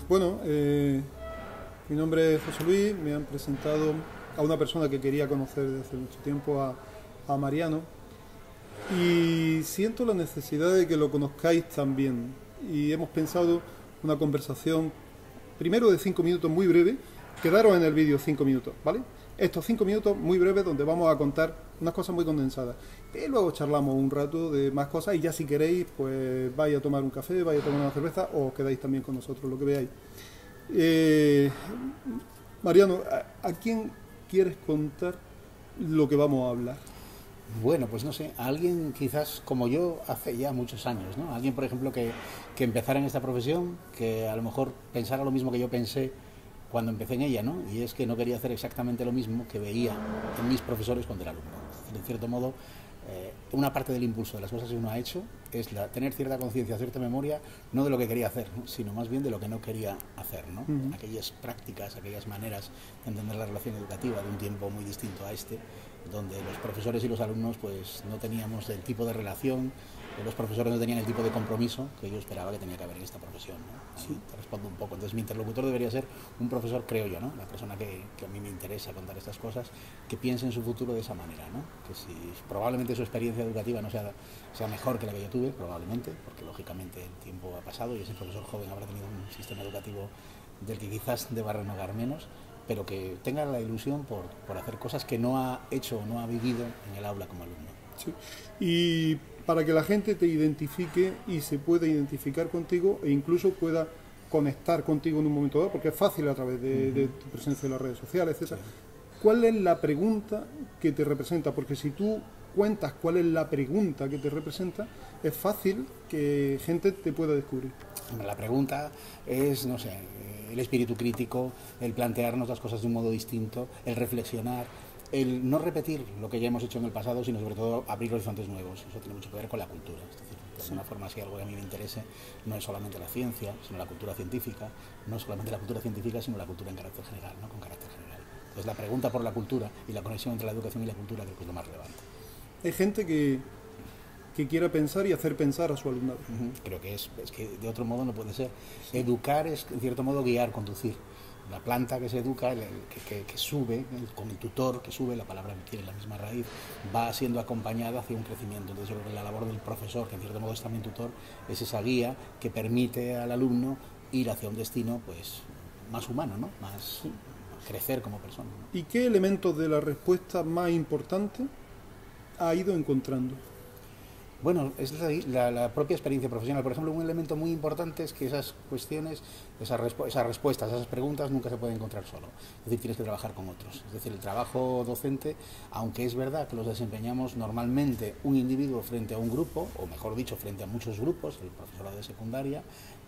Bueno, mi nombre es José Luis, me han presentado a una persona que quería conocer desde hace mucho tiempo, a Mariano, y siento la necesidad de que lo conozcáis también. Y hemos pensado una conversación, primero de 5 minutos muy breve, quedaros en el vídeo 5 minutos, ¿vale? Estos 5 minutos muy breves donde vamos a contar unas cosas muy condensadas. Y luego charlamos un rato de más cosas y ya si queréis, pues vais a tomar un café, vais a tomar una cerveza o os quedáis también con nosotros, lo que veáis. Mariano, ¿a quién quieres contar lo que vamos a hablar? Bueno, pues no sé, a alguien quizás como yo hace ya muchos años, ¿no? Alguien, por ejemplo, que empezara en esta profesión, que a lo mejor pensara lo mismo que yo pensé cuando empecé en ella, ¿no? Y es que no quería hacer exactamente lo mismo que veía en mis profesores cuando era alumno. En cierto modo, una parte del impulso de las cosas que uno ha hecho es tener cierta conciencia, cierta memoria, no de lo que quería hacer, ¿no? Sino más bien de lo que no quería hacer, ¿no? Aquellas prácticas, aquellas maneras de entender la relación educativa de un tiempo muy distinto a este, donde los profesores y los alumnos pues no teníamos el tipo de relación, los profesores no tenían el tipo de compromiso que yo esperaba que tenía que haber en esta profesión, ¿no? Ahí te respondo un poco. Entonces mi interlocutor debería ser un profesor, creo yo, ¿no? La persona que a mí me interesa contar estas cosas, que piense en su futuro de esa manera, ¿no? Que si probablemente su experiencia educativa no sea mejor que la que yo tuve, probablemente, porque lógicamente el tiempo ha pasado y ese profesor joven habrá tenido un sistema educativo del que quizás deba renegar menos, pero que tenga la ilusión por hacer cosas que no ha hecho o no ha vivido en el aula como alumno. Sí. Y para que la gente te identifique y se pueda identificar contigo e incluso pueda conectar contigo en un momento dado, porque es fácil a través de tu presencia en las redes sociales, etc. Sí. ¿Cuál es la pregunta que te representa? Porque si tú cuentas cuál es la pregunta que te representa, es fácil que gente te pueda descubrir. La pregunta es, no sé, el espíritu crítico, el plantearnos las cosas de un modo distinto, el reflexionar, el no repetir lo que ya hemos hecho en el pasado, sino sobre todo abrir horizontes nuevos. Eso tiene mucho que ver con la cultura. Es decir, de alguna forma, si algo que a mí me interese no es solamente la ciencia, sino la cultura científica, no es solamente la cultura científica, sino la cultura en carácter general, ¿no? Con carácter general. Entonces, la pregunta por la cultura y la conexión entre la educación y la cultura creo que es lo más relevante. Hay gente que quiera pensar y hacer pensar a su alumnado. Creo que es que de otro modo no puede ser. Educar es, en cierto modo, guiar, conducir. La planta que se educa, que sube, con el tutor que sube, la palabra tiene la misma raíz, va siendo acompañada hacia un crecimiento. Entonces yo creo que la labor del profesor, que en cierto modo es también tutor, es esa guía que permite al alumno ir hacia un destino pues más humano, ¿no? Más crecer como persona, ¿no? ¿Y qué elementos de la respuesta más importante ha ido encontrando? Bueno, es la propia experiencia profesional. Por ejemplo, un elemento muy importante es que esas cuestiones, esas respuestas, esas preguntas nunca se pueden encontrar solo. Es decir, tienes que trabajar con otros. Es decir, el trabajo docente, aunque es verdad que los desempeñamos normalmente un individuo frente a un grupo, o mejor dicho, frente a muchos grupos, el profesorado de secundaria,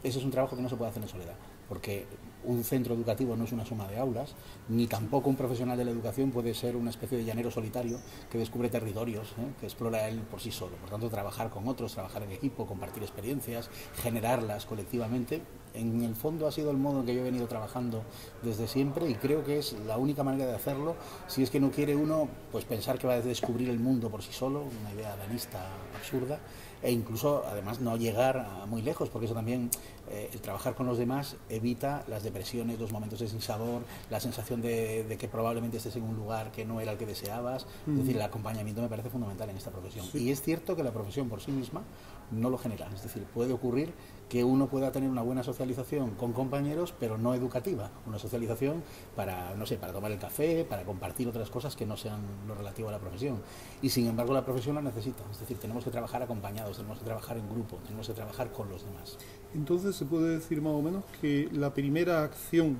ese es un trabajo que no se puede hacer en soledad, porque un centro educativo no es una suma de aulas, ni tampoco un profesional de la educación puede ser una especie de llanero solitario que descubre territorios, que explora él por sí solo. Por tanto, trabajar con otros, trabajar en equipo, compartir experiencias, generarlas colectivamente, en el fondo ha sido el modo en que yo he venido trabajando desde siempre y creo que es la única manera de hacerlo si es que no quiere uno pues pensar que va a descubrir el mundo por sí solo, una idea danista absurda, e incluso además no llegar a muy lejos, porque eso también, el trabajar con los demás evita las depresiones, los momentos de sinsabor, la sensación de que probablemente estés en un lugar que no era el que deseabas. Es decir, el acompañamiento me parece fundamental en esta profesión. Sí. Y es cierto que la profesión por sí misma no lo genera, es decir, puede ocurrir que uno pueda tener una buena socialización con compañeros, pero no educativa, una socialización para, no sé, para tomar el café, para compartir otras cosas que no sean lo relativo a la profesión. Y sin embargo la profesión la necesita, es decir, tenemos que trabajar acompañados, tenemos que trabajar en grupo, tenemos que trabajar con los demás. Entonces se puede decir más o menos que la primera acción,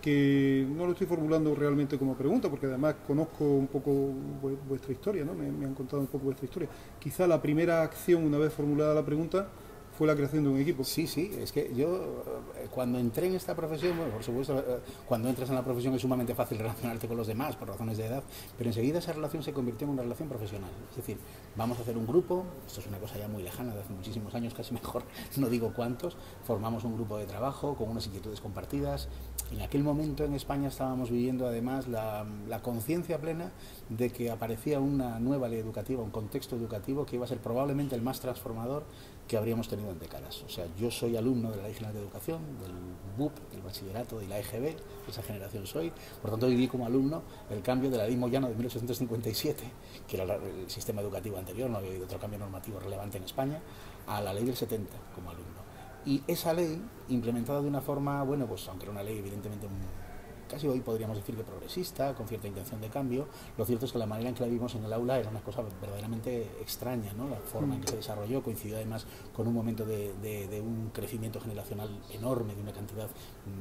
que no lo estoy formulando realmente como pregunta, porque además conozco un poco vuestra historia, ¿no? Me han contado un poco vuestra historia. Quizá la primera acción, una vez formulada la pregunta, fue la creación de un equipo. Sí, sí, es que yo cuando entré en esta profesión, bueno, por supuesto, cuando entras en la profesión es sumamente fácil relacionarte con los demás por razones de edad, pero enseguida esa relación se convirtió en una relación profesional. Es decir, vamos a hacer un grupo, esto es una cosa ya muy lejana, de hace muchísimos años, casi mejor no digo cuántos, formamos un grupo de trabajo con unas inquietudes compartidas. En aquel momento en España estábamos viviendo además la conciencia plena de que aparecía una nueva ley educativa, un contexto educativo que iba a ser probablemente el más transformador que habríamos tenido tenido en décadas. O sea, yo soy alumno de la Ley General de Educación, del BUP, del bachillerato, de la EGB, esa generación soy. Por tanto, viví como alumno el cambio de la Ley Moyano de 1857, que era el sistema educativo anterior, no había habido otro cambio normativo relevante en España, a la Ley del 70 como alumno. Y esa ley, implementada de una forma, bueno, pues aunque era una ley evidentemente casi hoy podríamos decir que progresista, con cierta intención de cambio, lo cierto es que la manera en que la vimos en el aula era una cosa verdaderamente extraña, ¿no? La forma en que se desarrolló coincidió además con un momento de un crecimiento generacional enorme, de una cantidad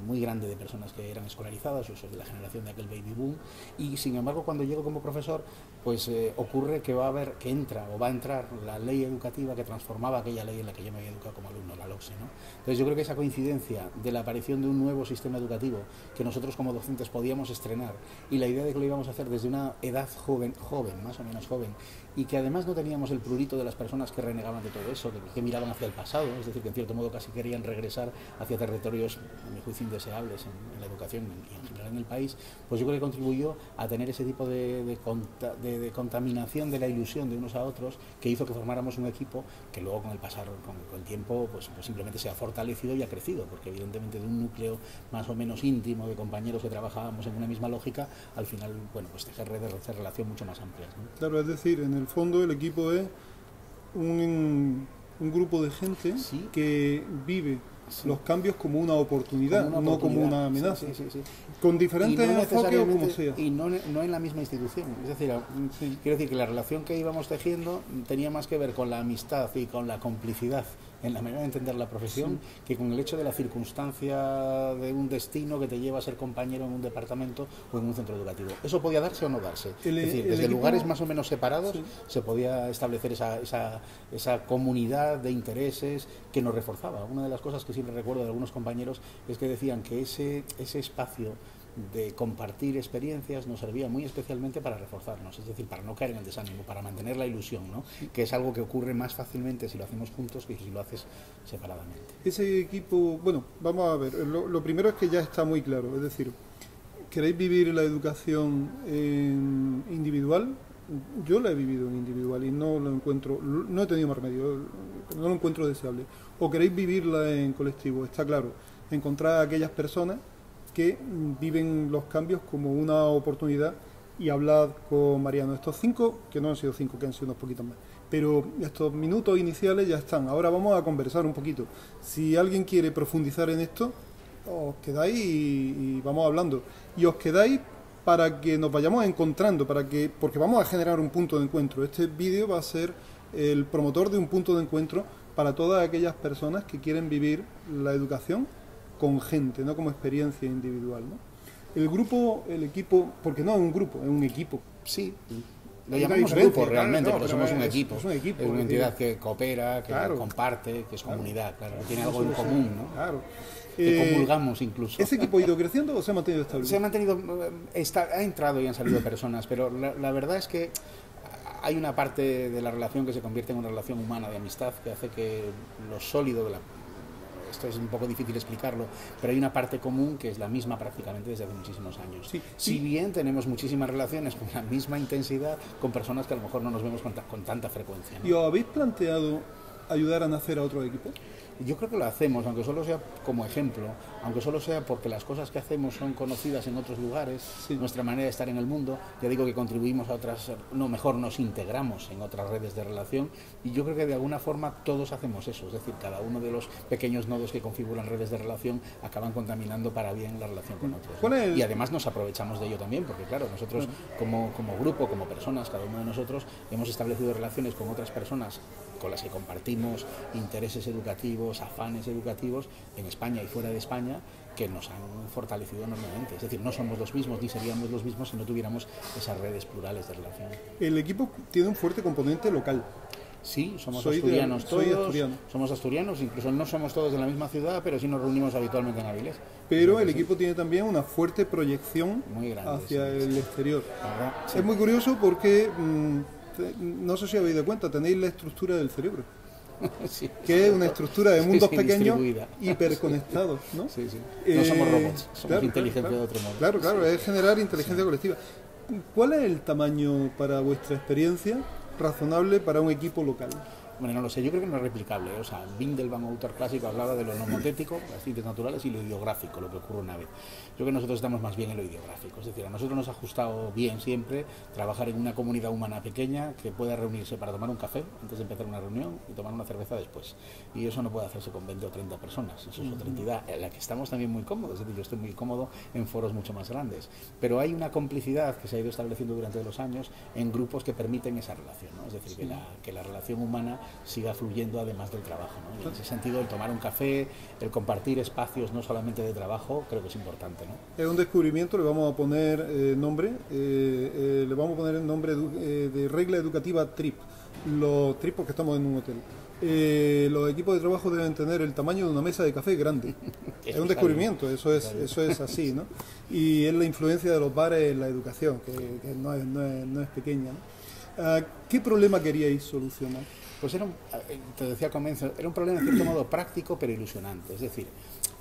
muy grande de personas que eran escolarizadas. Yo soy de la generación de aquel baby boom, y sin embargo cuando llego como profesor, pues ocurre que va a entrar la ley educativa que transformaba aquella ley en la que yo me había educado como alumno, la LOCSE, ¿no? Entonces yo creo que esa coincidencia de la aparición de un nuevo sistema educativo que nosotros como docentes podíamos estrenar, y la idea de que lo íbamos a hacer desde una edad joven, más o menos joven, y que además no teníamos el prurito de las personas que renegaban de todo eso, que miraban hacia el pasado, es decir, que en cierto modo casi querían regresar hacia territorios, a mi juicio, indeseables en la educación y en general en el país. Pues yo creo que contribuyó a tener ese tipo de contaminación de la ilusión de unos a otros, que hizo que formáramos un equipo que luego con el tiempo pues simplemente se ha fortalecido y ha crecido, porque evidentemente de un núcleo más o menos íntimo de compañeros que trabajábamos en una misma lógica, al final, bueno, pues tejer redes de relación mucho más amplias, ¿no? Claro, es decir, en el fondo el equipo es un grupo de gente sí, que vive sí, los cambios como una oportunidad, no como una amenaza. Sí. Con diferentes enfoques o como sea. Y no en la misma institución. Es decir, quiero decir que la relación que íbamos tejiendo tenía más que ver con la amistad y con la complicidad en la manera de entender la profesión, sí, que con el hecho de la circunstancia de un destino que te lleva a ser compañero en un departamento o en un centro educativo. Eso podía darse o no darse. Es decir, desde lugares más o menos separados, sí, se podía establecer esa comunidad de intereses que nos reforzaba. Una de las cosas que siempre recuerdo de algunos compañeros es que decían que ese espacio de compartir experiencias nos servía muy especialmente para reforzarnos, es decir, para no caer en el desánimo, para mantener la ilusión, ¿no? Que es algo que ocurre más fácilmente si lo hacemos juntos que si lo haces separadamente. Ese equipo, bueno, vamos a ver, lo primero es que ya está muy claro, es decir, ¿queréis vivir la educación en individual? Yo la he vivido en individual y no lo encuentro, no he tenido más remedio, no lo encuentro deseable. ¿O queréis vivirla en colectivo? Está claro, encontrar a aquellas personas que viven los cambios como una oportunidad, y hablad con Mariano. Estos 5, que no han sido 5, que han sido unos poquitos más, pero estos minutos iniciales ya están. Ahora vamos a conversar un poquito. Si alguien quiere profundizar en esto, os quedáis y vamos hablando. Y os quedáis para que nos vayamos encontrando, porque vamos a generar un punto de encuentro. Este vídeo va a ser el promotor de un punto de encuentro para todas aquellas personas que quieren vivir la educación con gente, no como experiencia individual, ¿no? El equipo, porque no es un grupo, es un equipo. Sí, lo llamamos grupo realmente, pero somos un equipo. Es un equipo. Es una entidad que coopera, que comparte, que es comunidad, claro, que tiene algo en común, ¿no? Claro. Que comulgamos incluso. ¿Ese equipo ha ido creciendo o se ha mantenido estable? Se ha mantenido, ha entrado y han salido personas, pero la verdad es que hay una parte de la relación que se convierte en una relación humana de amistad que hace que lo sólido de esto es un poco difícil explicarlo, pero hay una parte común que es la misma prácticamente desde hace muchísimos años. Sí, si bien tenemos muchísimas relaciones con la misma intensidad con personas que a lo mejor no nos vemos con tanta frecuencia, ¿no? ¿Y os habéis planteado ayudar a nacer a otro equipo? Yo creo que lo hacemos, aunque solo sea como ejemplo, aunque solo sea porque las cosas que hacemos son conocidas en otros lugares, sí, nuestra manera de estar en el mundo. Ya digo que contribuimos a otras, mejor nos integramos en otras redes de relación, y yo creo que de alguna forma todos hacemos eso, es decir, cada uno de los pequeños nodos que configuran redes de relación acaban contaminando para bien la relación con otros, ¿no? Y además nos aprovechamos de ello también, porque claro, nosotros como grupo, como personas, cada uno de nosotros hemos establecido relaciones con otras personas con las que compartimos intereses educativos, afanes educativos en España y fuera de España, que nos han fortalecido enormemente. Es decir, no somos los mismos ni seríamos los mismos si no tuviéramos esas redes plurales de relación. El equipo tiene un fuerte componente local. Sí, somos asturianos todos, somos asturianos, incluso no somos todos de la misma ciudad, pero sí nos reunimos habitualmente en Avilés. Pero el equipo tiene también una fuerte proyección muy grande, hacia el exterior. Sí. Es muy curioso porque, no sé si habéis dado cuenta, tenéis la estructura del cerebro. Sí. Que es una estructura de mundos pequeños hiperconectados, ¿no? Sí. No somos robots, somos inteligencia de otro modo. Claro, es generar inteligencia colectiva. ¿Cuál es el tamaño, para vuestra experiencia, razonable para un equipo local? Bueno, no lo sé, yo creo que no es replicable. O sea, Windelband, autor clásico, hablaba de lo nomotético, las ciencias naturales, y lo ideográfico, lo que ocurre una vez. Creo que nosotros estamos más bien en lo ideográfico. Es decir, a nosotros nos ha ajustado bien siempre trabajar en una comunidad humana pequeña que pueda reunirse para tomar un café antes de empezar una reunión y tomar una cerveza después. Y eso no puede hacerse con 20 o 30 personas. Eso es otra entidad en la que estamos también muy cómodos. Es decir, yo estoy muy cómodo en foros mucho más grandes. Pero hay una complicidad que se ha ido estableciendo durante los años en grupos que permiten esa relación, ¿no? Es decir, que la relación humana siga fluyendo además del trabajo, ¿no? Y en ese sentido, el tomar un café, el compartir espacios no solamente de trabajo, creo que es importante, ¿no? Es un descubrimiento, le vamos a poner nombre, le vamos a poner el nombre de regla educativa TRIP, los TRIP porque estamos en un hotel. Los equipos de trabajo deben tener el tamaño de una mesa de café grande. Es un descubrimiento, eso es así, ¿no? Y es la influencia de los bares en la educación, que no es pequeña, ¿no? ¿Qué problema queríais solucionar? Pues te decía al comienzo, era un problema en cierto modo práctico pero ilusionante. Es decir,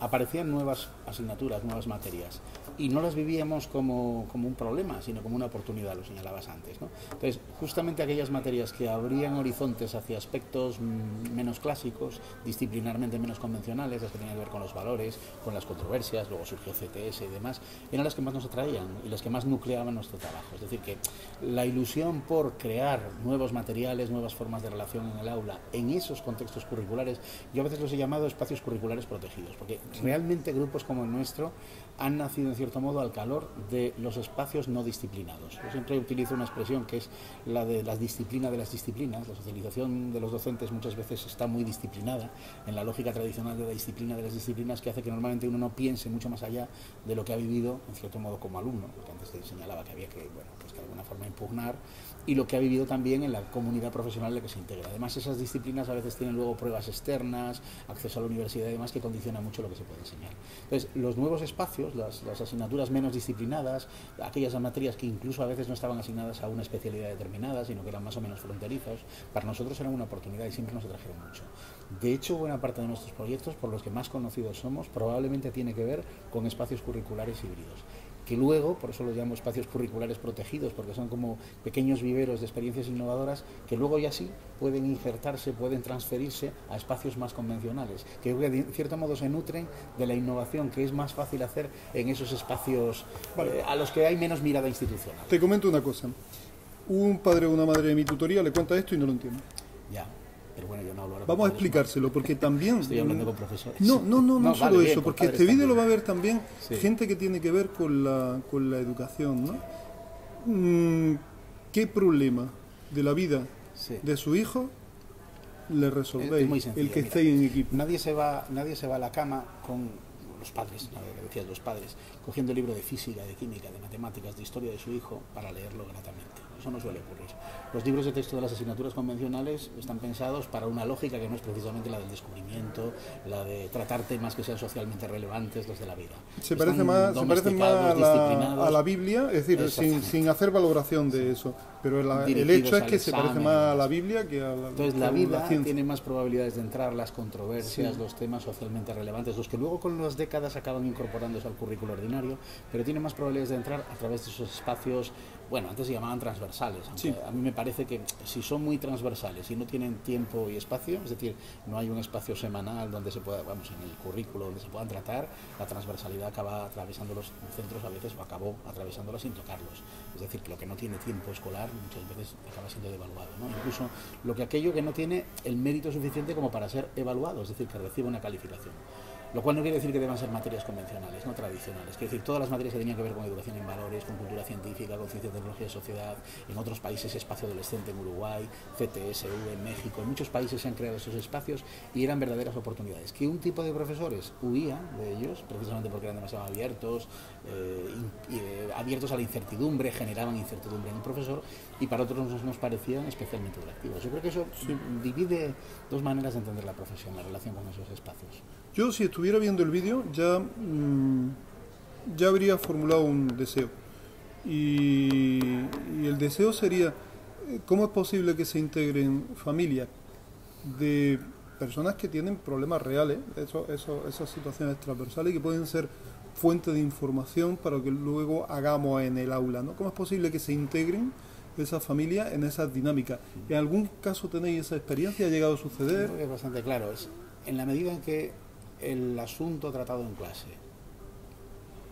aparecían nuevas asignaturas, nuevas materias, y no las vivíamos como un problema, sino como una oportunidad, lo señalabas antes, ¿no? Entonces, justamente aquellas materias que abrían horizontes hacia aspectos menos clásicos, disciplinarmente menos convencionales, las que tenían que ver con los valores, con las controversias, luego surgió CTS y demás, eran las que más nos atraían y las que más nucleaban nuestro trabajo. Es decir, que la ilusión por crear nuevos materiales, nuevas formas de relación en el aula, en esos contextos curriculares, yo a veces los he llamado espacios curriculares protegidos, porque realmente grupos como el nuestro han nacido en cierto modo al calor de los espacios no disciplinados. Yo siempre utilizo una expresión que es la de la disciplina de las disciplinas. La socialización de los docentes muchas veces está muy disciplinada en la lógica tradicional de la disciplina de las disciplinas, que hace que normalmente uno no piense mucho más allá de lo que ha vivido en cierto modo como alumno, porque antes te señalaba que había que, bueno, pues que de alguna forma impugnar, y lo que ha vivido también en la comunidad profesional en la que se integra. Además, esas disciplinas a veces tienen luego pruebas externas, acceso a la universidad y demás, que condicionan mucho lo que se puede enseñar. Entonces, los nuevos espacios, las asignaturas menos disciplinadas, aquellas materias que incluso a veces no estaban asignadas a una especialidad determinada, sino que eran más o menos fronterizos, para nosotros eran una oportunidad y siempre nos atrajeron mucho. De hecho, buena parte de nuestros proyectos, por los que más conocidos somos, probablemente tiene que ver con espacios curriculares híbridos, que luego, por eso los llamo espacios curriculares protegidos, porque son como pequeños viveros de experiencias innovadoras que luego ya sí pueden injertarse, pueden transferirse a espacios más convencionales, que en cierto modo se nutren de la innovación que es más fácil hacer en esos espacios a los que hay menos mirada institucional. Te comento una cosa. Un padre o una madre de mi tutoría le cuenta esto y no lo entiende. Ya. Pero bueno, yo no hablo ahora. Vamos a explicárselo, porque también... Estoy hablando con profesores. No solo vale, eso, bien, porque este vídeo lo va a ver también sí, gente que tiene que ver con la educación, ¿no? ¿Qué problema de la vida de su hijo le resolvéis? Es muy sencillo, el que mira, estéis en equipo. Nadie se va a la cama con los padres, lo que decías, los padres, cogiendo el libro de física, de química, de matemáticas, de historia de su hijo para leerlo gratamente. Eso no suele ocurrir. Los libros de texto de las asignaturas convencionales están pensados para una lógica que no es precisamente la del descubrimiento, la de tratar temas que sean socialmente relevantes, los de la vida. Se parece más a la Biblia, es decir, sin hacer valoración de eso. Pero el hecho es que se parece más a la Biblia que a la Entonces la vida tiene más probabilidades de entrar las controversias, los temas socialmente relevantes, los que luego con las décadas acaban incorporándose al currículo ordinario, pero tiene más probabilidades de entrar a través de esos espacios, bueno, antes se llamaban transversales, aunque a mí me parece que si son muy transversales y no tienen tiempo y espacio, es decir, no hay un espacio semanal donde se pueda, vamos, en el currículo donde se puedan tratar, la transversalidad acaba atravesando los centros a veces o acabó atravesándolos sin tocarlos. Es decir, que lo que no tiene tiempo escolar muchas veces acaba siendo devaluado, ¿no? Incluso aquello que no tiene el mérito suficiente como para ser evaluado, es decir, que reciba una calificación. Lo cual no quiere decir que deban ser materias convencionales, no tradicionales. Quiere decir, todas las materias que tenían que ver con educación en valores, con cultura científica, con ciencia, tecnología y sociedad, en otros países, espacio adolescente en Uruguay, CTSU en México, en muchos países se han creado esos espacios y eran verdaderas oportunidades. Que un tipo de profesores huía de ellos, precisamente porque eran demasiado abiertos, abiertos a la incertidumbre, generaban incertidumbre en el profesor, y para otros nos parecían especialmente atractivos. Yo creo que eso divide dos maneras de entender la profesión, la relación con esos espacios. Yo, si estuviera viendo el vídeo, ya habría formulado un deseo. Y el deseo sería, ¿cómo es posible que se integren familias de personas que tienen problemas reales, esas situaciones transversales que pueden ser fuente de información para lo que luego hagamos en el aula, ¿no? ¿Cómo es posible que se integren esa familia en esas dinámicas. ¿En algún caso tenéis esa experiencia? ¿Ha llegado a suceder? Creo que es bastante claro. En la medida en que el asunto tratado en clase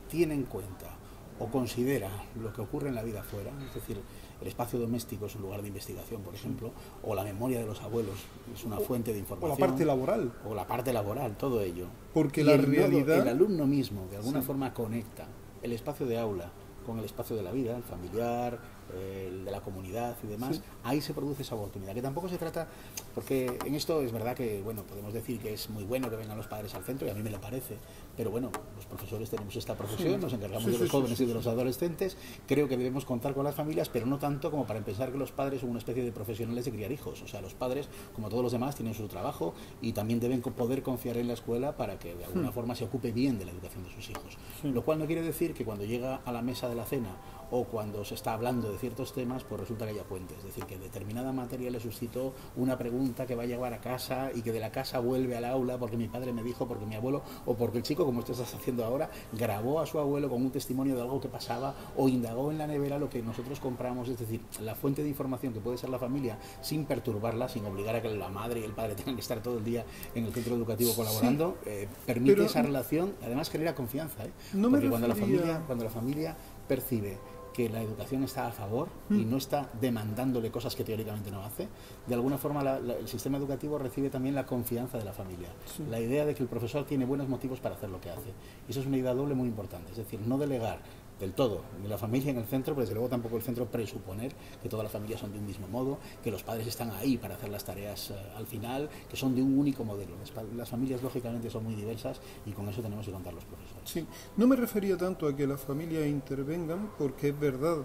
tiene en cuenta o considera lo que ocurre en la vida afuera, es decir, el espacio doméstico es un lugar de investigación, por ejemplo, o la memoria de los abuelos es una fuente de información. O la parte laboral. O la parte laboral, todo ello. Porque la realidad... El alumno mismo, de alguna forma, conecta el espacio de aula con el espacio de la vida, el familiar, el de la comunidad y demás, sí. Ahí se produce esa oportunidad, que tampoco se trata, porque en esto es verdad que, bueno, podemos decir que es muy bueno que vengan los padres al centro, y a mí me lo parece, pero bueno, los profesores tenemos esta profesión, sí. Nos encargamos de los jóvenes y de los adolescentes, creo que debemos contar con las familias, pero no tanto como para pensar que los padres son una especie de profesionales de criar hijos, o sea, los padres, como todos los demás, tienen su trabajo y también deben poder confiar en la escuela para que de alguna forma se ocupe bien de la educación de sus hijos, lo cual no quiere decir que cuando llega a la mesa de la cena o cuando se está hablando de ciertos temas, pues resulta que haya puentes. Es decir, que determinada materia le suscitó una pregunta que va a llevar a casa y que de la casa vuelve al aula porque mi padre me dijo, porque mi abuelo, o porque el chico, como tú estás haciendo ahora, grabó a su abuelo con un testimonio de algo que pasaba o indagó en la nevera lo que nosotros compramos. Es decir, la fuente de información que puede ser la familia, sin perturbarla, sin obligar a que la madre y el padre tengan que estar todo el día en el centro educativo colaborando, permite esa relación, además genera confianza, porque cuando la familia percibe que la educación está a favor y no está demandándole cosas que teóricamente no hace, de alguna forma el sistema educativo recibe también la confianza de la familia, la idea de que el profesor tiene buenos motivos para hacer lo que hace, y eso es una idea doble muy importante, es decir, no delegar del todo ni la familia en el centro, pero desde luego tampoco el centro presuponer que todas las familias son de un mismo modo, que los padres están ahí para hacer las tareas al final, que son de un único modelo. Las familias lógicamente son muy diversas y con eso tenemos que contar los profesores. Sí, no me refería tanto a que las familias intervengan, porque es verdad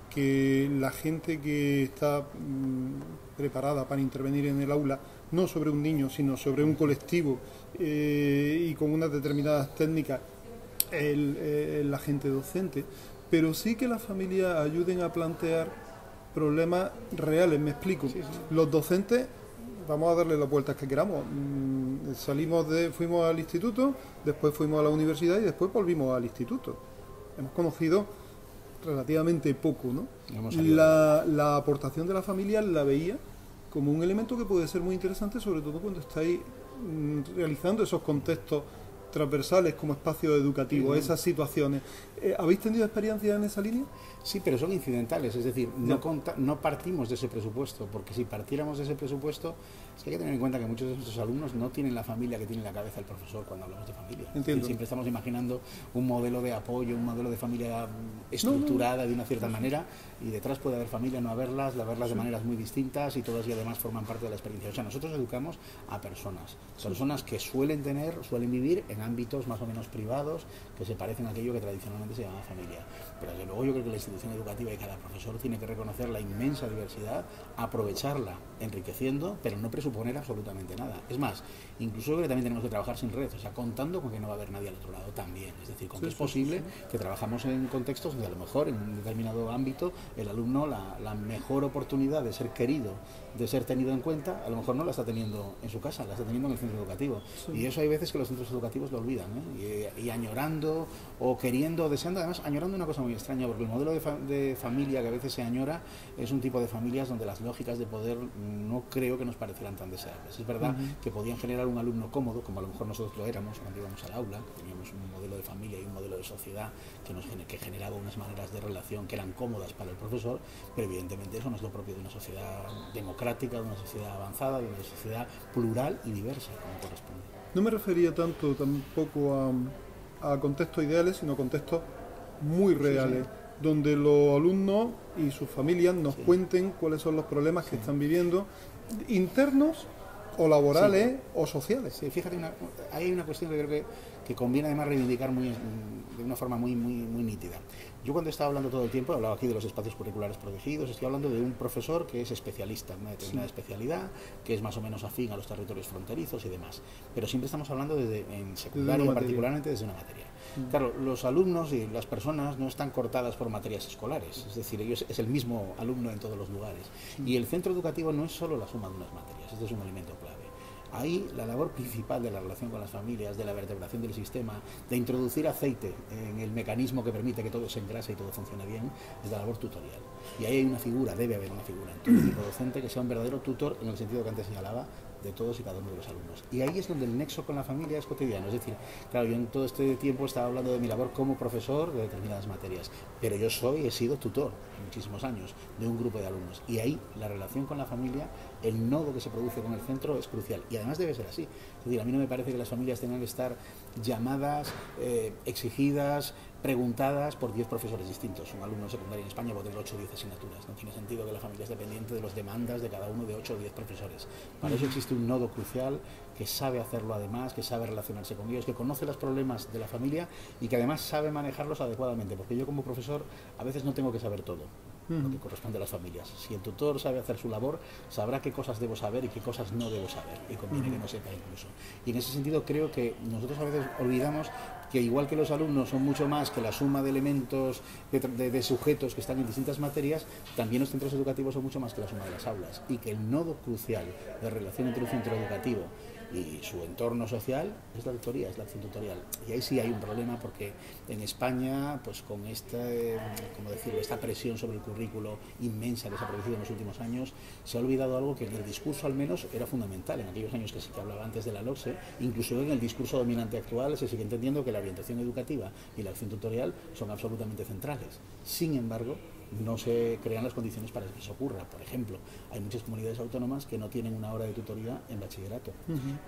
que la gente que está preparada para intervenir en el aula, no sobre un niño, sino sobre un colectivo y con unas determinadas técnicas, el agente docente, pero sí que las familias ayuden a plantear problemas reales, me explico. Los docentes vamos a darle las vueltas que queramos. Fuimos al instituto, después fuimos a la universidad y después volvimos al instituto. Hemos conocido relativamente poco, ¿no? La aportación de la familia la veía como un elemento que puede ser muy interesante, sobre todo cuando estáis realizando esos contextos transversales como espacio educativo, esas situaciones. ¿Habéis tenido experiencias en esa línea? Sí, pero son incidentales, es decir, no partimos de ese presupuesto, porque si partiéramos de ese presupuesto, es que hay que tener en cuenta que muchos de nuestros alumnos no tienen la familia que tiene en la cabeza el profesor cuando hablamos de familia. Entiendo. Siempre estamos imaginando un modelo de apoyo, un modelo de familia estructurada de una cierta manera, y detrás puede haber familia, no haberlas, de maneras muy distintas, y todas y además forman parte de la experiencia. O sea, nosotros educamos a personas que suelen vivir en ámbitos más o menos privados, que se parecen a aquello que tradicionalmente se llama familia. Pero desde luego yo creo que la institución educativa y cada profesor tiene que reconocer la inmensa diversidad, aprovecharla enriqueciendo, pero no presuponer absolutamente nada. Es más, incluso creo que también tenemos que trabajar sin red, o sea, contando con que no va a haber nadie al otro lado también. Es decir, con que es posible que trabajamos en contextos donde a lo mejor en un determinado ámbito el alumno la mejor oportunidad de ser querido, de ser tenido en cuenta, a lo mejor no la está teniendo en su casa, la está teniendo en el centro educativo. Y eso hay veces que los centros educativos lo olvidan, y añorando o queriendo o deseando, además añorando una cosa muy extraña, porque el modelo de familia que a veces se añora es un tipo de familias donde las lógicas de poder no creo que nos parecieran tan deseables. Es verdad que podían generar un alumno cómodo, como a lo mejor nosotros lo éramos cuando íbamos al aula, que teníamos un modelo de familia y un modelo de sociedad que generaba unas maneras de relación que eran cómodas para el profesor, pero evidentemente eso no es lo propio de una sociedad democrática, de una sociedad avanzada, de una sociedad plural y diversa, como corresponde. No me refería tampoco a contextos ideales, sino contextos muy reales, donde los alumnos y sus familias nos cuenten cuáles son los problemas que están viviendo, internos o laborales o sociales. Sí, fíjate, hay una cuestión que creo que conviene además reivindicar de una forma muy nítida. Yo cuando estaba hablando todo el tiempo, he hablado aquí de los espacios curriculares protegidos, estoy hablando de un profesor que es especialista en una determinada especialidad, que es más o menos afín a los territorios fronterizos y demás. Pero siempre estamos hablando en secundaria, particularmente desde una materia. Claro, los alumnos y las personas no están cortadas por materias escolares, es decir, es el mismo alumno en todos los lugares. Y el centro educativo no es solo la suma de unas materias, este es un elemento clave. Ahí la labor principal de la relación con las familias, de la vertebración del sistema, de introducir aceite en el mecanismo que permite que todo se engrase y todo funcione bien, es la labor tutorial. Y ahí hay una figura, debe haber una figura en todo equipo docente que sea un verdadero tutor en el sentido que antes señalaba, de todos y cada uno de los alumnos. Y ahí es donde el nexo con la familia es cotidiano. Es decir, claro, yo en todo este tiempo estaba hablando de mi labor como profesor de determinadas materias, pero yo he sido tutor muchísimos años de un grupo de alumnos. Y ahí la relación con la familia, el nodo que se produce con el centro es crucial. Y además debe ser así. Es decir, a mí no me parece que las familias tengan que estar llamadas, exigidas, preguntadas por 10 profesores distintos. Un alumno secundario en España puede tener 8 o 10 asignaturas. No tiene sentido que la familia es dependiente de las demandas de cada uno de 8 o 10 profesores. Para eso existe un nodo crucial que sabe hacerlo además, que sabe relacionarse con ellos, que conoce los problemas de la familia y que además sabe manejarlos adecuadamente. Porque yo como profesor a veces no tengo que saber todo lo que corresponde a las familias. Si el tutor sabe hacer su labor, sabrá qué cosas debo saber y qué cosas no debo saber. Y conviene que no sepa incluso. Y en ese sentido creo que nosotros a veces olvidamos que igual que los alumnos son mucho más que la suma de elementos, de sujetos que están en distintas materias, también los centros educativos son mucho más que la suma de las aulas. Y que el nodo crucial de relación entre un centro educativo y su entorno social es la tutoría, es la acción tutorial. Y ahí sí hay un problema porque en España, pues con esta, como decirlo, esta presión sobre el currículo inmensa que se ha producido en los últimos años, se ha olvidado algo que en el discurso al menos era fundamental. En aquellos años que sí que hablaba antes de la LOCSE, incluso en el discurso dominante actual se sigue entendiendo que la orientación educativa y la acción tutorial son absolutamente centrales. Sin embargo, no se crean las condiciones para que eso ocurra. Por ejemplo, hay muchas comunidades autónomas que no tienen una hora de tutoría en bachillerato.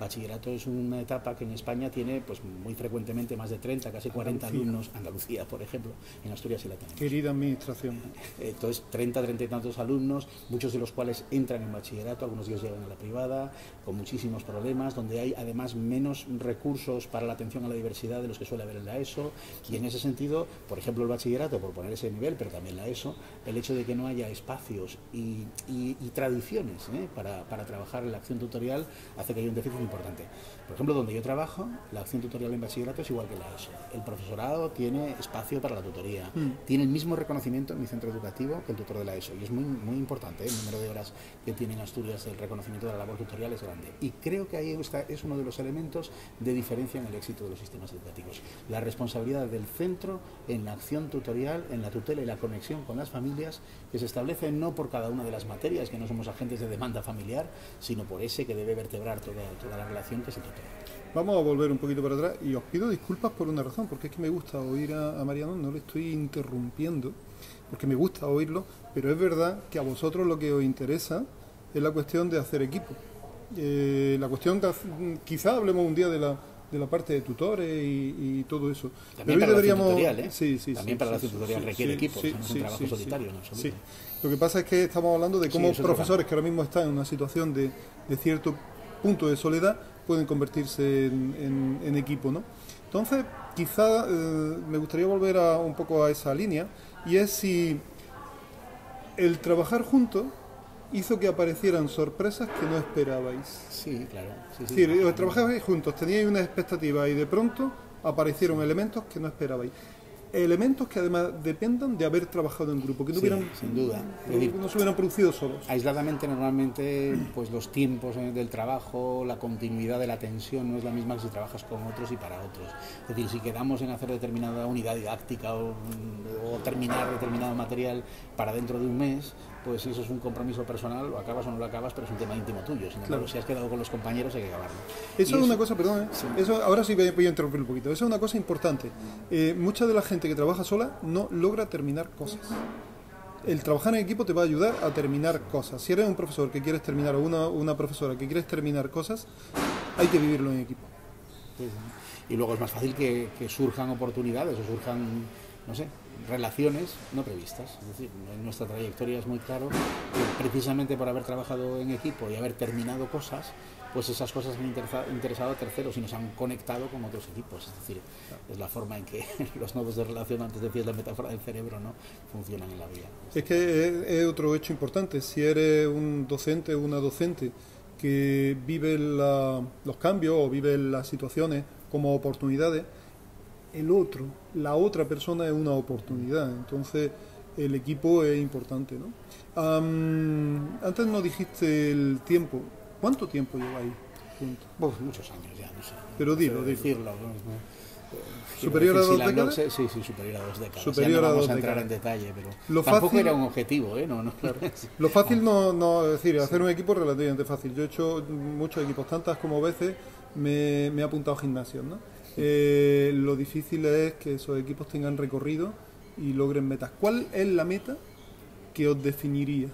Bachillerato es una etapa que en España tiene pues muy frecuentemente más de 30, casi 40 alumnos. Andalucía, por ejemplo, en Asturias sí la tenemos. Querida administración. Entonces, 30 y tantos alumnos, muchos de los cuales entran en bachillerato, algunos de ellos llegan a la privada, con muchísimos problemas, donde hay además menos recursos para la atención a la diversidad de los que suele haber en la ESO. Y en ese sentido, por ejemplo, el bachillerato, por poner ese nivel, pero también la ESO, el hecho de que no haya espacios y tradiciones para trabajar en la acción tutorial hace que haya un déficit importante. Por ejemplo, donde yo trabajo, la acción tutorial en bachillerato es igual que la ESO. El profesorado tiene espacio para la tutoría, tiene el mismo reconocimiento en mi centro educativo que el tutor de la ESO. Y es muy, muy importante, el número de horas que tiene en Asturias el reconocimiento de la labor tutorial es grande. Y creo que ahí es uno de los elementos de diferencia en el éxito de los sistemas educativos. La responsabilidad del centro en la acción tutorial, en la tutela y la conexión con las familias, que se establece no por cada una de las materias, que no somos agentes de demanda familiar, sino por ese que debe vertebrar toda la relación, que es el tutor. Vamos a volver un poquito para atrás y os pido disculpas por una razón, porque es que me gusta oír a Mariano, no le estoy interrumpiendo, porque me gusta oírlo, pero es verdad que a vosotros lo que os interesa es la cuestión de hacer equipo. La cuestión quizá hablemos un día de la parte de tutores y todo eso. También pero para hoy la acción deberíamos... tutorial, También para la acción tutorial requiere equipo, no es un trabajo solitario en absoluto. Sí. Lo que pasa es que estamos hablando de cómo profesores que ahora mismo están en una situación de cierto punto de soledad pueden convertirse en equipo, ¿no? Entonces, quizá me gustaría volver un poco a esa línea, y es si el trabajar juntos hizo que aparecieran sorpresas que no esperabais. Sí, claro. Sí, es decir, trabajabais juntos, teníais una expectativa y de pronto aparecieron elementos que no esperabais. Elementos que además dependan de haber trabajado en grupo, que no sin duda. No se hubieran producido solos. Aisladamente, normalmente, pues los tiempos del trabajo, la continuidad de la atención no es la misma que si trabajas con otros y para otros. Es decir, si quedamos en hacer determinada unidad didáctica o terminar determinado material para dentro de un mes, pues si eso es un compromiso personal, lo acabas o no lo acabas, pero es un tema íntimo tuyo. Sin embargo, si has quedado con los compañeros, hay que acabarlo. Eso es una cosa, perdón, eso, ahora sí voy a interrumpir un poquito. Eso es una cosa importante. Mucha de la gente que trabaja sola no logra terminar cosas. El trabajar en equipo te va a ayudar a terminar cosas. Si eres un profesor que quieres terminar o una profesora que quieres terminar cosas, hay que vivirlo en equipo. Y luego es más fácil que surjan oportunidades o surjan, no sé, relaciones no previstas. Es decir, en nuestra trayectoria es muy claro que precisamente por haber trabajado en equipo y haber terminado cosas, pues esas cosas han interesado a terceros y nos han conectado con otros equipos. Es decir, es la forma en que los nodos de relación, antes decías la metáfora del cerebro, ¿no?, funcionan en la vida. Es que es otro hecho importante. Si eres un docente o una docente que vive los cambios o vive las situaciones como oportunidades, la otra persona es una oportunidad. Entonces el equipo es importante, ¿no? Antes nos dijiste el tiempo. ¿Cuánto tiempo lleváis? punto? Muchos años ya, no sé. Pero dilo, No sé dilo. decirlo, ¿Superior a 2 décadas? Sí, superior a 2 décadas. Superior ya no a vamos 2 a entrar décadas. en detalle, pero Lo tampoco fácil- era un objetivo, ¿eh? No. Lo fácil no, es decir, hacer un equipo es relativamente fácil. Yo he hecho muchos equipos, tantas como veces me he apuntado a gimnasios, ¿no? Lo difícil es que esos equipos tengan recorrido y logren metas. ¿Cuál es la meta que os definiría?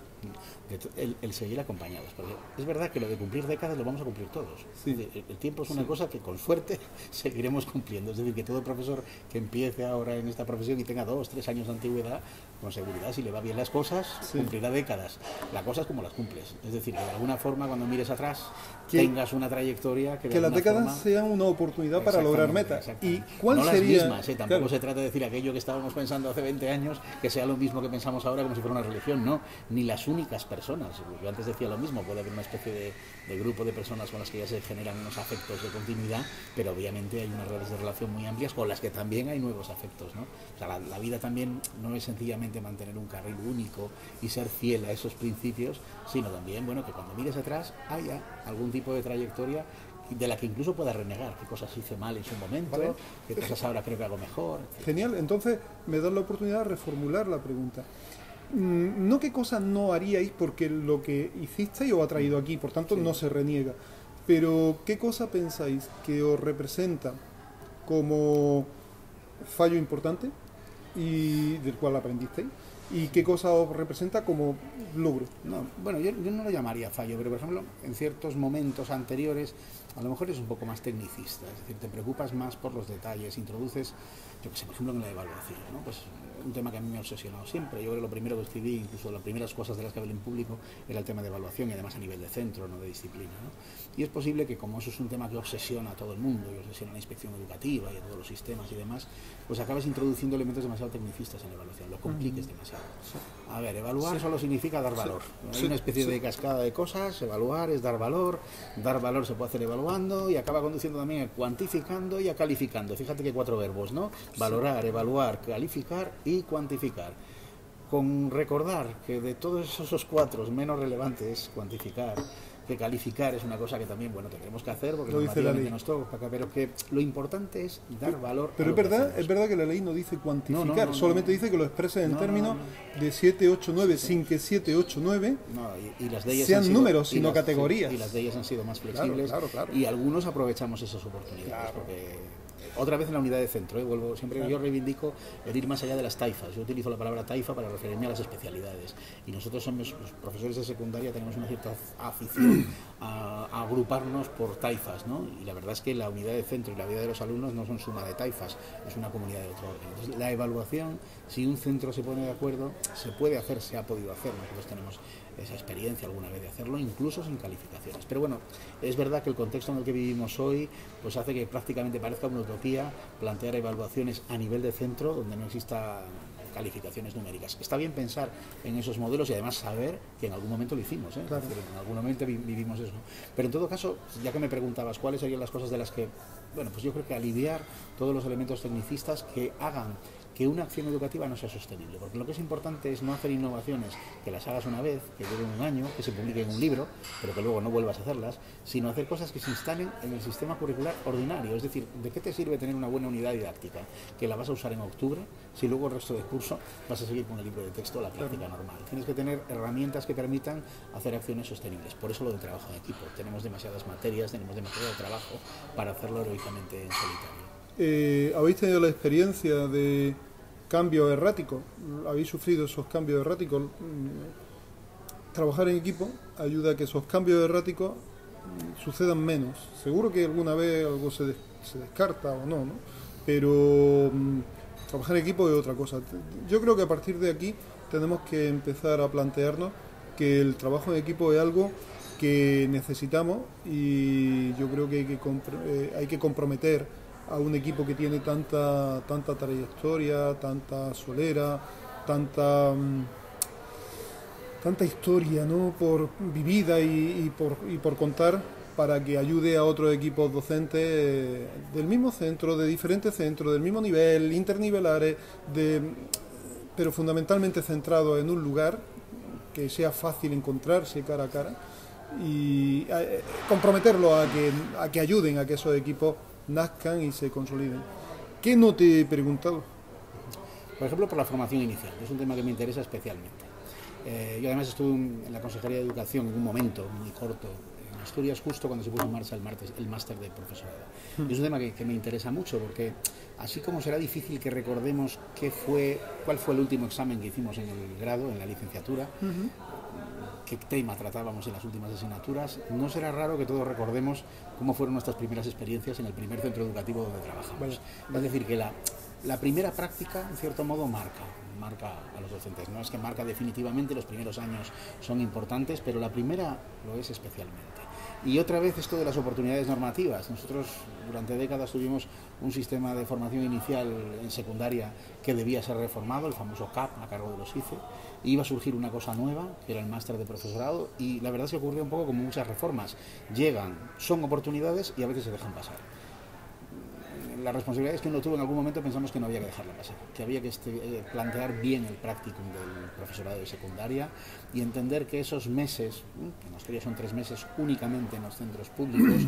El seguir acompañados, porque es verdad que lo de cumplir décadas lo vamos a cumplir todos. Sí. El tiempo es una cosa que con suerte seguiremos cumpliendo, es decir, que todo profesor que empiece ahora en esta profesión y tenga 2, 3 años de antigüedad, con seguridad, si le va bien las cosas, cumplirá décadas. La cosa es como las cumples, es decir, que de alguna forma cuando mires atrás tengas una trayectoria que las décadas sean una oportunidad para lograr metas. ¿Y cuál no sería? las mismas, tampoco se trata de decir aquello que estábamos pensando hace 20 años, que sea lo mismo que pensamos ahora como si fuera una religión, no, ni las únicas personas. Yo antes decía lo mismo, puede haber una especie de grupo de personas con las que ya se generan unos afectos de continuidad, pero obviamente hay unas redes de relación muy amplias con las que también hay nuevos afectos, ¿no? O sea, la vida también no es sencillamente mantener un carril único y ser fiel a esos principios, sino también, bueno, que cuando mires atrás haya algún tipo de trayectoria de la que incluso pueda renegar, qué cosas hice mal en su momento, ¿vale? Qué cosas ahora creo que hago mejor. Genial, entonces me das la oportunidad de reformular la pregunta. No qué cosas no haríais porque lo que hicisteis os ha traído aquí, por tanto no se reniega, pero qué cosa pensáis que os representa como fallo importante y del cual aprendisteis, y qué cosa os representa como logro. No, bueno, yo no lo llamaría fallo, pero por ejemplo, en ciertos momentos anteriores a lo mejor es un poco más tecnicista, es decir, te preocupas más por los detalles, introduces, yo que sé, por ejemplo, en la evaluación, ¿no? Pues un tema que a mí me ha obsesionado siempre. Yo creo que lo primero que escribí, incluso las primeras cosas de las que hablé en público, era el tema de evaluación y además a nivel de centro, no de disciplina, ¿no? Y es posible que como eso es un tema que obsesiona a todo el mundo y obsesiona a la inspección educativa y a todos los sistemas y demás, pues acabas introduciendo elementos demasiado tecnicistas en la evaluación, lo compliques demasiado. A ver, evaluar solo significa dar valor. Hay una especie de cascada de cosas, evaluar es dar valor se puede hacer evaluando y acaba conduciendo también a cuantificando y a calificando. Fíjate que 4 verbos, ¿no? Valorar, evaluar, calificar y cuantificar. Con recordar que de todos esos 4 menos relevante es cuantificar, que calificar es una cosa que también, bueno, tenemos que hacer porque normativamente nos toca, pero que lo importante es dar valor. Pero es verdad que la ley no dice cuantificar, solamente dice que lo exprese en términos de 7, 8, 9, sin que 7, 8, 9 y las leyes sean números, sino categorías. Y las leyes han sido más flexibles, claro. Y algunos aprovechamos esas oportunidades, porque otra vez en la unidad de centro, vuelvo, siempre yo reivindico el ir más allá de las taifas. Yo utilizo la palabra taifa para referirme a las especialidades, y nosotros somos los profesores de secundaria, tenemos una cierta afición a agruparnos por taifas, ¿no? Y la verdad es que la unidad de centro y la vida de los alumnos no son suma de taifas, es una comunidad de otro orden. Entonces, la evaluación, si un centro se pone de acuerdo, se puede hacer, se ha podido hacer. Nosotros tenemos esa experiencia alguna vez de hacerlo, incluso sin calificaciones. Pero bueno, es verdad que el contexto en el que vivimos hoy pues hace que prácticamente parezca una utopía plantear evaluaciones a nivel de centro donde no exista calificaciones numéricas. Está bien pensar en esos modelos y además saber que en algún momento lo hicimos, ¿eh? Claro. Es decir, en algún momento vivimos eso. Pero en todo caso, ya que me preguntabas cuáles serían las cosas de las que, bueno, pues yo creo que aliviar todos los elementos tecnicistas que hagan que una acción educativa no sea sostenible, porque lo que es importante es no hacer innovaciones que las hagas una vez, que duren un año, que se publiquen en un libro, pero que luego no vuelvas a hacerlas, sino hacer cosas que se instalen en el sistema curricular ordinario. Es decir, ¿de qué te sirve tener una buena unidad didáctica que la vas a usar en octubre si luego el resto del curso vas a seguir con el libro de texto, la práctica normal? Tienes que tener herramientas que permitan hacer acciones sostenibles. Por eso lo del trabajo en equipo. Tenemos demasiadas materias, tenemos demasiado trabajo para hacerlo heroicamente en solitario. ¿Habéis tenido la experiencia de cambios erráticos? ¿Habéis sufrido esos cambios erráticos? Trabajar en equipo ayuda a que esos cambios erráticos sucedan menos. Seguro que alguna vez algo se descarta o no, pero trabajar en equipo es otra cosa. Yo creo que a partir de aquí tenemos que empezar a plantearnos que el trabajo en equipo es algo que necesitamos, y yo creo que hay que comprometer a un equipo que tiene tanta trayectoria, tanta solera, tanta historia, ¿no?, por vivida y por contar, para que ayude a otros equipos docentes del mismo centro, de diferentes centros, del mismo nivel, internivelares, pero fundamentalmente centrados en un lugar que sea fácil encontrarse cara a cara, y comprometerlos a que ayuden a que esos equipos nazcan y se consoliden. ¿Qué no te he preguntado? Por ejemplo, por la formación inicial, es un tema que me interesa especialmente. Yo además estuve en la Consejería de Educación en un momento muy corto en Asturias, justo cuando se puso en marcha el máster de profesorado. Y es un tema que me interesa mucho porque así como será difícil que recordemos cuál fue el último examen que hicimos en el grado, en la licenciatura, qué tema tratábamos en las últimas asignaturas, no será raro que todos recordemos cómo fueron nuestras primeras experiencias en el primer centro educativo donde trabajamos. Es decir, que la primera práctica, en cierto modo, marca a los docentes. No es que marca definitivamente, los primeros años son importantes, pero la primera lo es especialmente. Y otra vez esto de las oportunidades normativas. Nosotros durante décadas tuvimos un sistema de formación inicial en secundaria que debía ser reformado, el famoso CAP a cargo de los ICE, y iba a surgir una cosa nueva, que era el máster de profesorado, y la verdad es que ocurrió un poco como muchas reformas. Llegan, son oportunidades y a veces se dejan pasar. La responsabilidad es que uno tuvo en algún momento, pensamos que no había que dejarla pasar, que había que plantear bien el practicum del profesorado de secundaria y entender que esos meses, que en Asturias son 3 meses únicamente en los centros públicos,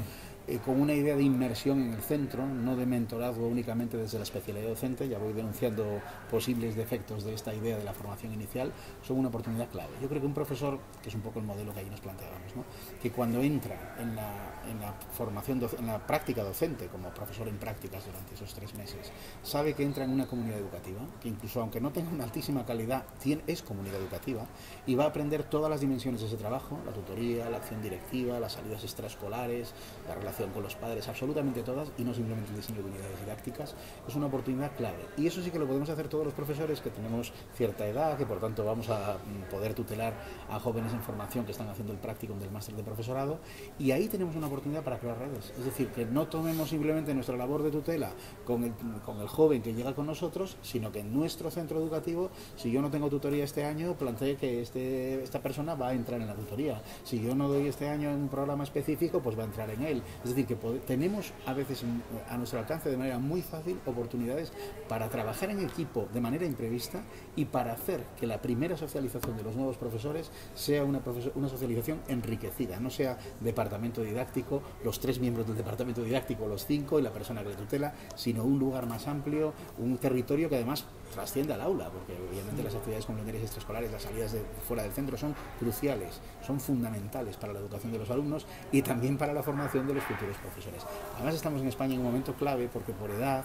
con una idea de inmersión en el centro, no de mentorazgo únicamente desde la especialidad docente, ya voy denunciando posibles defectos de esta idea de la formación inicial, son una oportunidad clave. Yo creo que un profesor, que es un poco el modelo que ahí nos planteábamos, ¿no?, que cuando entra en la formación, en la práctica docente, como profesor en prácticas durante esos 3 meses, sabe que entra en una comunidad educativa, que incluso aunque no tenga una altísima calidad, es comunidad educativa, y va a aprender todas las dimensiones de ese trabajo, la tutoría, la acción directiva, las salidas extraescolares, la relación con los padres, absolutamente todas, y no simplemente el diseño de unidades didácticas. Es una oportunidad clave, y eso sí que lo podemos hacer todos los profesores que tenemos cierta edad, que por tanto vamos a poder tutelar a jóvenes en formación que están haciendo el practicum del máster de profesorado, y ahí tenemos una oportunidad para crear redes. Es decir, que no tomemos simplemente nuestra labor de tutela con el joven que llega con nosotros, sino que en nuestro centro educativo, si yo no tengo tutoría este año, plantee que esta persona va a entrar en la tutoría. Si yo no doy este año en un programa específico, pues va a entrar en él. Es decir, que tenemos a veces a nuestro alcance de manera muy fácil oportunidades para trabajar en equipo de manera imprevista y para hacer que la primera socialización de los nuevos profesores sea una socialización enriquecida, no sea departamento didáctico, los 3 miembros del departamento didáctico, los 5 y la persona que le tutela, sino un lugar más amplio, un territorio que además trasciende al aula, porque obviamente las actividades complementarias extraescolares, las salidas de fuera del centro son cruciales, son fundamentales para la educación de los alumnos y también para la formación de los futuros profesores. Además estamos en España en un momento clave porque por edad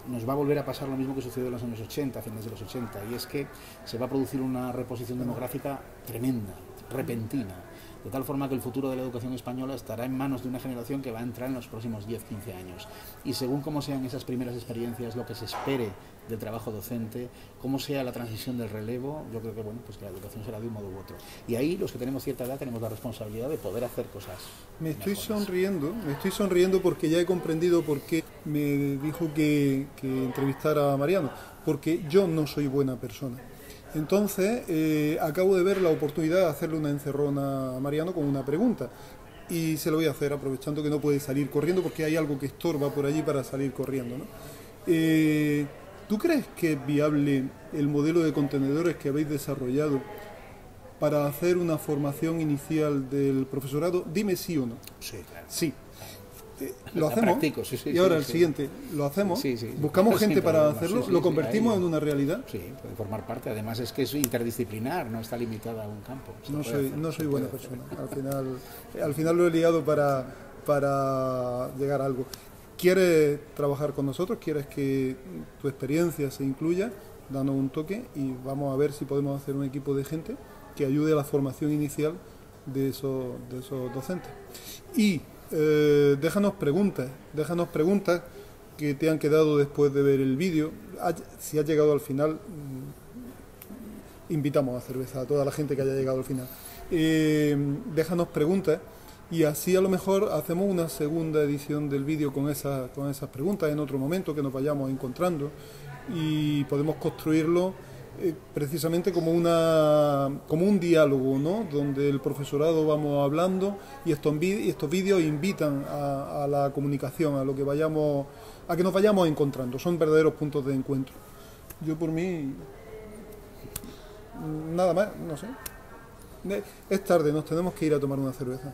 nos va a volver a pasar lo mismo que sucedió en los años 80, a finales de los 80, y es que se va a producir una reposición demográfica tremenda, repentina, de tal forma que el futuro de la educación española estará en manos de una generación que va a entrar en los próximos 10-15 años. Y según cómo sean esas primeras experiencias, lo que se espere del trabajo docente, cómo sea la transición del relevo, yo creo que pues que la educación será de un modo u otro. Y ahí los que tenemos cierta edad tenemos la responsabilidad de poder hacer cosas. Me estoy sonriendo porque ya he comprendido por qué me dijo que entrevistara a Mariano, porque yo no soy buena persona. Entonces, acabo de ver la oportunidad de hacerle una encerrona a Mariano con una pregunta. Y se lo voy a hacer aprovechando que no puede salir corriendo porque hay algo que estorba por allí para salir corriendo, ¿no? ¿Tú crees que es viable el modelo de contenedores que habéis desarrollado para hacer una formación inicial del profesorado? Dime sí o no. Sí, claro. Sí. Lo hacemos. Y ahora el siguiente, lo hacemos. Buscamos gente para hacerlo, lo convertimos en una realidad. Sí, puede formar parte. Además es que es interdisciplinar, no está limitada a un campo. No soy buena persona. Al final lo he liado para llegar a algo. ¿Quieres trabajar con nosotros? ¿Quieres que tu experiencia se incluya? Danos un toque y vamos a ver si podemos hacer un equipo de gente que ayude a la formación inicial de esos docentes. Y déjanos preguntas que te han quedado después de ver el vídeo. Si has llegado al final, invitamos a cerveza a toda la gente que haya llegado al final. Déjanos preguntas y así a lo mejor hacemos una segunda edición del vídeo con esas preguntas en otro momento que nos vayamos encontrando y podemos construirlo precisamente como un diálogo, ¿no?, donde el profesorado vamos hablando y estos vídeos invitan a la comunicación, a que nos vayamos encontrando. Son verdaderos puntos de encuentro. Yo por mí nada más, no sé. Es tarde, nos tenemos que ir a tomar una cerveza.